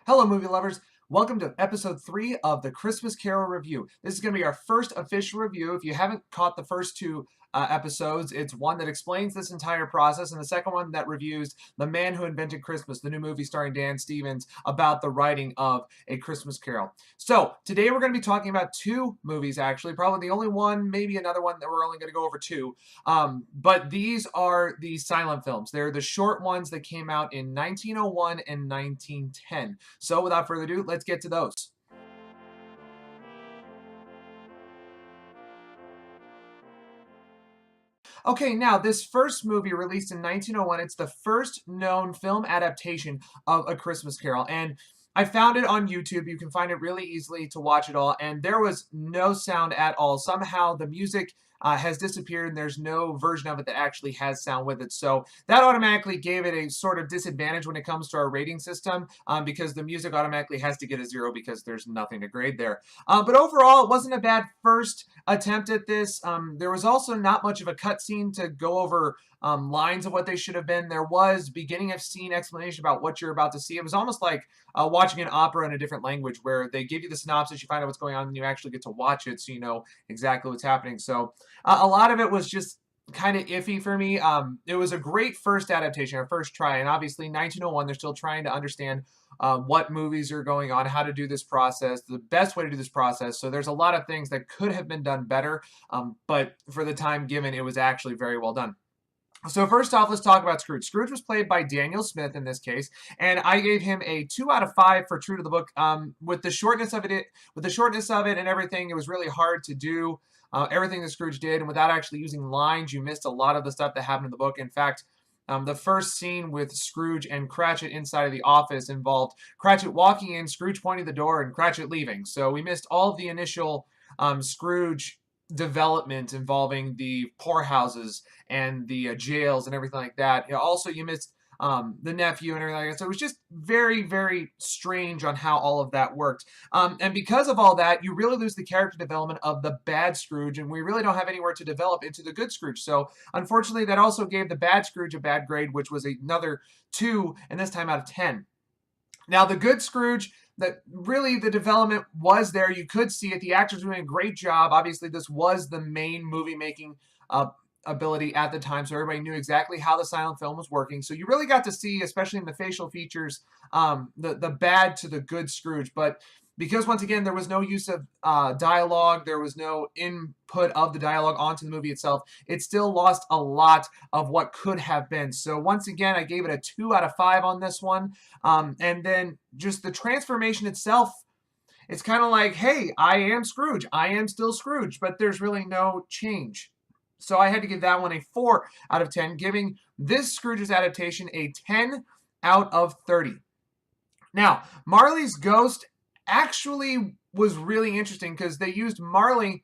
Hello, movie lovers. Welcome to episode 3 of the Christmas Carol review. This is going to be our first official review. If you haven't caught the first two episodes, it's one that explains this entire process, and the second one that reviews The Man Who Invented Christmas, the new movie starring Dan Stevens about the writing of A Christmas Carol. So, today we're going to be talking about two movies, actually. Probably the only one, maybe another one that we're only going to go over two. But these are the silent films. They're the short ones that came out in 1901 and 1910. So without further ado, let's get to those. Okay, now this first movie released in 1901, it's the first known film adaptation of A Christmas Carol. And I found it on YouTube. You can find it really easily to watch it all. And there was no sound at all. Somehow the music has disappeared and there's no version of it that actually has sound with it. So that automatically gave it a sort of disadvantage when it comes to our rating system because the music automatically has to get a 0 because there's nothing to grade there. But overall, it wasn't a bad first attempt at this. There was also not much of a cutscene to go over lines of what they should have been. There was beginning of scene explanation about what you're about to see. It was almost like watching an opera in a different language where they give you the synopsis, you find out what's going on, and you actually get to watch it so you know exactly what's happening. So a lot of it was just kind of iffy for me. It was a great first adaptation, our first try, and obviously 1901, they're still trying to understand what movies are going on, how to do this process, the best way to do this process. So there's a lot of things that could have been done better, but for the time given, it was actually very well done. So first off, let's talk about Scrooge. Scrooge was played by Daniel Smith in this case, and I gave him a 2 out of 5 for true to the book. With the shortness of it, and everything, it was really hard to do everything that Scrooge did, and without actually using lines, you missed a lot of the stuff that happened in the book. In fact, the first scene with Scrooge and Cratchit inside of the office involved Cratchit walking in, Scrooge pointing the door, and Cratchit leaving. So we missed all of the initial Scrooge development involving the poorhouses and the jails and everything like that. Also, you missed the nephew and everything like that. So it was just very, very strange on how all of that worked. And because of all that, you really lose the character development of the bad Scrooge, and we really don't have anywhere to develop into the good Scrooge. So unfortunately, that also gave the bad Scrooge a bad grade, which was another 2, and this time out of 10. Now, the good Scrooge, that really the development was there. You could see it. The actors were doing a great job. Obviously, this was the main movie-making ability at the time, so everybody knew exactly how the silent film was working. So you really got to see, especially in the facial features, the bad to the good Scrooge. But because, once again, there was no use of dialogue, there was no input of the dialogue onto the movie itself, it still lost a lot of what could have been. So once again, I gave it a 2 out of 5 on this one. And then just the transformation itself, it's kind of like, hey, I am Scrooge. I am still Scrooge, but there's really no change. So I had to give that one a 4 out of 10, giving this Scrooge's adaptation a 10 out of 30. Now, Marley's ghost actually was really interesting because they used Marley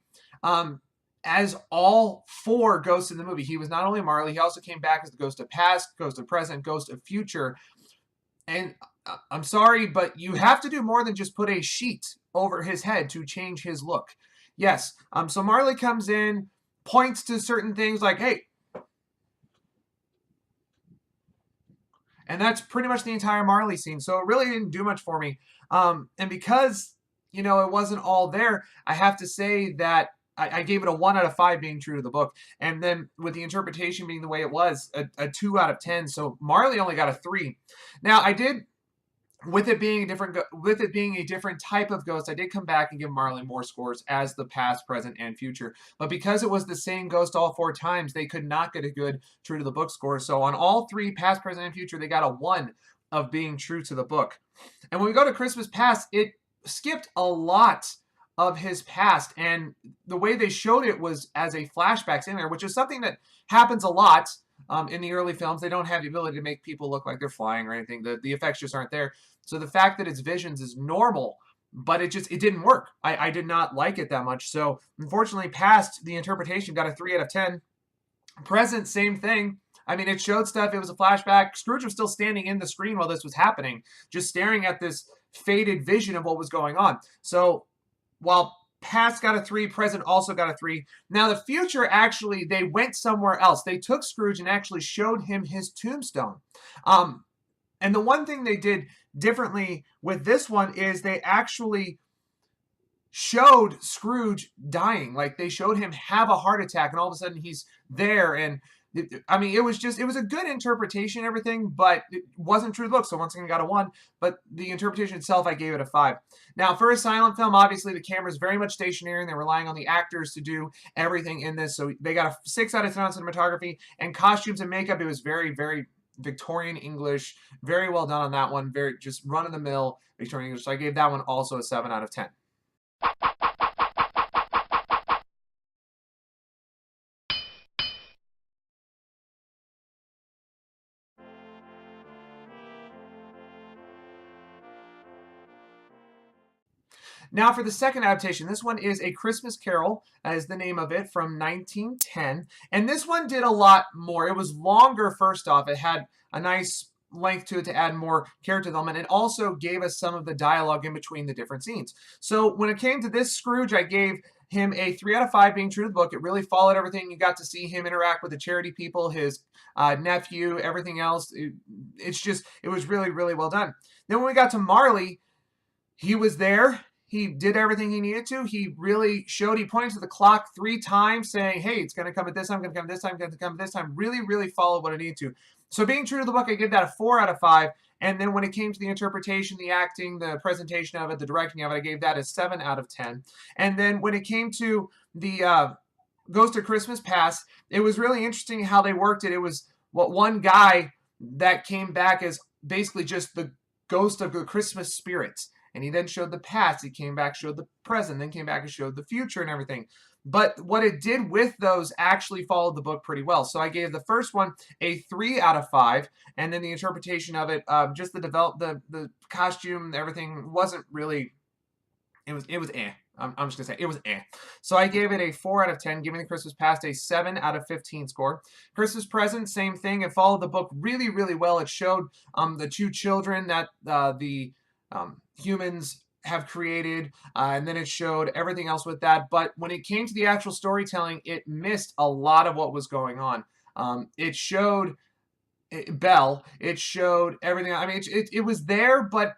as all 4 ghosts in the movie. He was not only Marley, he also came back as the ghost of past, ghost of present, ghost of future. And I'm sorry, but you have to do more than just put a sheet over his head to change his look. Yes, so Marley comes in, points to certain things like, hey, and that's pretty much the entire Marley scene. So it really didn't do much for me. And because, it wasn't all there, I have to say that I gave it a 1 out of 5 being true to the book. And then with the interpretation being the way it was, a 2 out of 10. So Marley only got a 3. Now, I did, with it being a different type of ghost, I did come back and give Marley more scores as the past, present, and future. But because it was the same ghost all 4 times, they could not get a good true to the book score. So on all 3, past, present, and future, they got a 1 of being true to the book. And when we go to Christmas Past, it skipped a lot of his past, and the way they showed it was as a flashbacks in there, which is something that happens a lot in the early films. They don't have the ability to make people look like they're flying or anything. The effects just aren't there. So the fact that it's visions is normal, but it didn't work. I did not like it that much. So unfortunately, past, the interpretation got a 3 out of 10. Present, same thing. I mean, it showed stuff. It was a flashback. Scrooge was still standing in the screen while this was happening, just staring at this faded vision of what was going on. So while past got a 3, present also got a 3. Now the future, actually, they went somewhere else. They took Scrooge and actually showed him his tombstone. And the one thing they did differently with this one is they actually showed Scrooge dying. Like they showed him have a heart attack, and all of a sudden he's there. And I mean, it was a good interpretation, and everything, but it wasn't true to the book. So once again, got a 1. But the interpretation itself, I gave it a 5. Now, for a silent film, obviously the camera is very much stationary, and they're relying on the actors to do everything in this. So they got a 6 out of 10 on cinematography and costumes and makeup. It was very, very Victorian English, very well done on that one. Very just run of the mill Victorian English. So I gave that one also a 7 out of 10. Now for the second adaptation, this one is A Christmas Carol, is the name of it, from 1910. And this one did a lot more. It was longer, first off. It had a nice length to it to add more character development. It also gave us some of the dialogue in between the different scenes. So when it came to this Scrooge, I gave him a 3 out of 5 being true to the book. It really followed everything. You got to see him interact with the charity people, his nephew, everything else. It was really, really well done. Then when we got to Marley, he was there. He did everything he needed to. He really showed, he pointed to the clock 3 times saying, hey, it's going to come at this time, going to come this time, going to come this time. Really, really followed what it needed to. So being true to the book, I give that a 4 out of 5. And then when it came to the interpretation, the acting, the presentation of it, the directing of it, I gave that a 7 out of 10. And then when it came to the Ghost of Christmas Past, it was really interesting how they worked it. It was one guy that came back as basically just the ghost of the Christmas spirits. And he then showed the past. He came back, showed the present, then came back and showed the future and everything. But what it did with those actually followed the book pretty well. So I gave the first one a 3 out of 5, and then the interpretation of it, just the costume, everything wasn't really. It was eh. I'm just gonna say it was eh. So I gave it a 4 out of 10, giving the Christmas Past a 7 out of 15 score. Christmas Present, same thing. It followed the book really, really well. It showed the 2 children that the humans have created, and then it showed everything else with that. But when it came to the actual storytelling, it missed a lot of what was going on. It showed Belle. It showed everything. I mean, it was there, but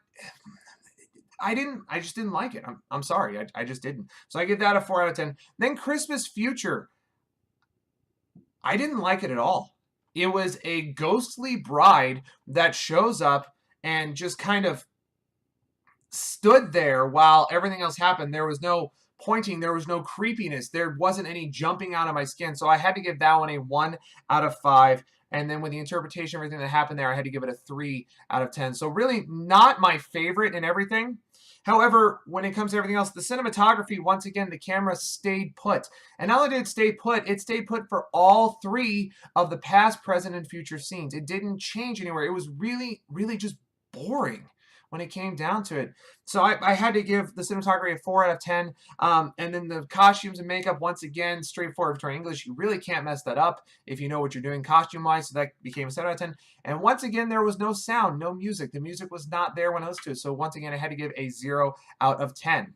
I just didn't like it. I'm sorry. I just didn't. So I give that a 4 out of 10. Then Christmas Future. I didn't like it at all. It was a ghostly bride that shows up and just kind of stood there while everything else happened. There was no pointing. There was no creepiness. There wasn't any jumping out of my skin. So I had to give that one a 1 out of 5. And then with the interpretation of everything that happened there, I had to give it a 3 out of 10. So really not my favorite in everything. However, when it comes to everything else, the cinematography, once again, the camera stayed put. And not only did it stay put for all 3 of the past, present, and future scenes. It didn't change anywhere. It was really, really just boring when it came down to it. So I had to give the cinematography a 4 out of 10. And then the costumes and makeup, once again, straightforward Victorian English. You really can't mess that up if you know what you're doing costume-wise. So that became a 7 out of 10. And once again, there was no sound, no music. The music was not there when I listened to it. So once again, I had to give a 0 out of 10.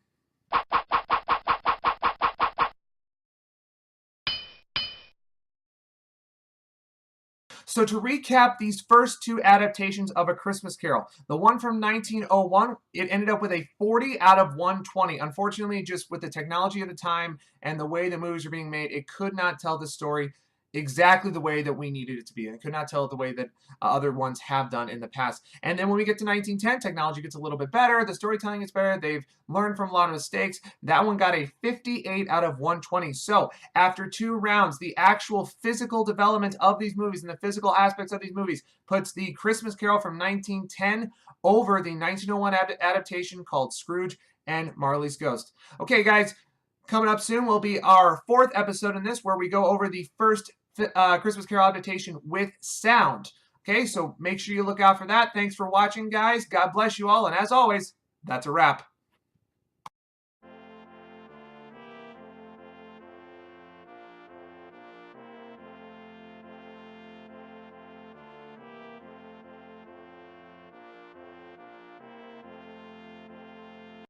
So to recap these first 2 adaptations of A Christmas Carol, the one from 1901, it ended up with a 40 out of 120. Unfortunately, just with the technology of the time and the way the movies are being made, it could not tell the story exactly the way that we needed it to be. And it could not tell it the way that other ones have done in the past. And then when we get to 1910, technology gets a little bit better. The storytelling gets better. They've learned from a lot of mistakes. That one got a 58 out of 120. So after 2 rounds, the actual physical development of these movies and the physical aspects of these movies puts the Christmas Carol from 1910 over the 1901 adaptation called Scrooge and Marley's Ghost. Okay, guys. Coming up soon will be our 4th episode in this, where we go over the first Christmas Carol adaptation with sound. Okay, so make sure you look out for that. Thanks for watching, guys. God bless you all. And as always, that's a wrap.